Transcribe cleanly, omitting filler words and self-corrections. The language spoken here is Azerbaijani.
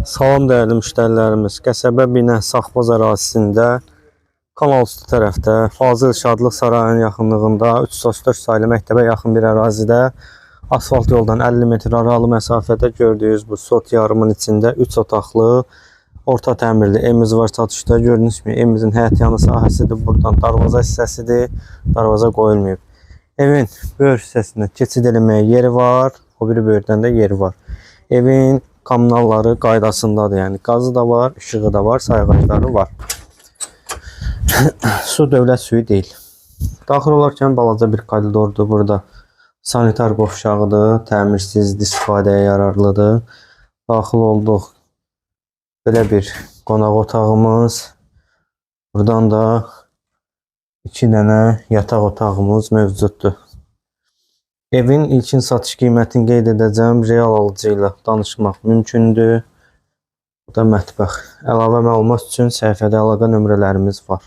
Salam dəyərli müştərilərimiz. Qəsəbə Binə Saxbaz ərazisində kanal üstü tərəfdə Fazıl Şadlıq Sarayının yaxınlığında 334 saylı məktəbə yaxın bir ərazidə asfalt yoldan 50 metr aralı məsafədə gördüyünüz bu sot yarımın içində 3 otaqlı orta təmirli evimiz var satışda. Gördüyünüz kimi evimizin həyət yanı sahəsidir. Buradan darvaza hissəsidir. Darvaza qoyulmayıb. Evin böyür hissəsində keçid eləməyə yeri var. O biri böyürdən də yeri var. Evin kommunalları qaydasındadır. Yəni qazı da var, işığı da var, sayğacları var. Su dövlət suyu deyil. Daxil olarkən balaca bir koridordur. Burada sanitar qovşağıdır. Təmirsiz, istifadəyə yararlıdır. Daxil olduq. Belə bir qonaq otağımız. Buradan da 2 dənə yataq otağımız mövcuddur. Evin ilkin satış qiymətini qeyd edəcəm. Real alıcı ilə danışmaq mümkündür. Burada mətbəx. Əlavə məlumat üçün səhifədə əlaqə nömrələrimiz var.